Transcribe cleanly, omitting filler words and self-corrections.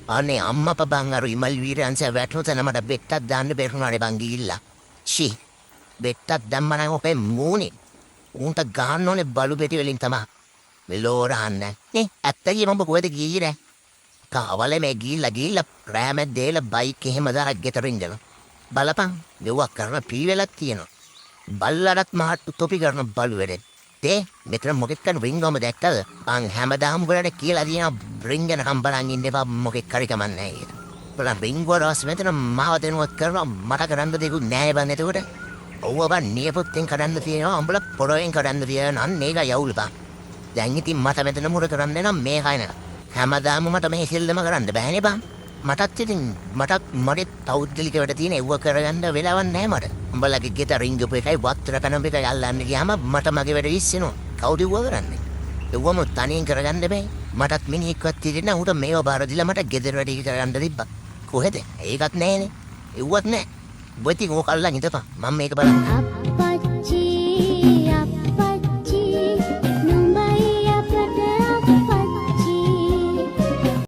අනේ අම්මා පබං අර ඉමල් වීරයන්සේ වැටුණු තැන මට බෙට්ටක් දාන්න බැරුණානේ බං ගිහිල්ලා. ෂී බෙට්ටක් දැම්ම නම් ඔපේ මූණේ. උන්ට ගන්න ඕනේ බලු පෙටි වලින් තමයි. මෙලෝරහන්න. නේ ඇත්තටම ඔබ කොහෙද ගියේ නෑ? කාවලේ මේ ගිහිල්ලා රෑමෙන් දේල බයික් එහෙම දාලා ගෙදරින් දෙනවා. බලපන් මෙව්වා කරන පීවෙලක් තියෙනවා. බල්ලඩත් මහත් තොපි කරන බලු වෙලෙන්. තේ මෙතන මොකෙක් කරන රින්ගම දැක්කද? අන් හැමදාම වලට කියලා දිනවා රින්ගන හම්බලන් ඉන්න එපා මොකෙක් කරි කමන්නේ නෑ. බලන්න රින්ග වලස් මෙතන මාව දෙනුවත් කරනවා මට කරන්න දෙයක් නෑ බං එතකොට. ඔව් බං නියපොත්තෙන් කරන්න තියෙනවා උඹලා පොරවෙන් කරන්න තියෙනවා අන්න ඒක යවුල් බං. දැන් ඉතින් මට මෙතන මුර කරන්න නම් මේ කයන. හැමදාම මට මේ සෙල්ලම කරන්න බෑනේ බං. මටත් ඉතින් මගේ පෞද්ගලික වැඩ තියෙන ඒව කරගන්න වෙලාවක් නැහැ මට. උඹලගේ ගෙදර රින්ගපු එකයි වත්තර කනම එකයි අල්ලන්න ගියාම මට මගේ වැඩ විශ්සෙනවා. කවුද ඒව කරන්නේ? ඒවම තනියෙන් කරගන්න බෑ. මටත් මිනිහෙක්වත් තියෙන උට මේව බාර දීලා මට ගෙදර වැඩ කරගන්න තිබ්බා. කොහෙද? ඒකත් නැහැනේ. ඒවත් නැහැ. ඔබ ඉතින් ඕක අල්ලන් ඉඳපන්. මම මේක බලන්න.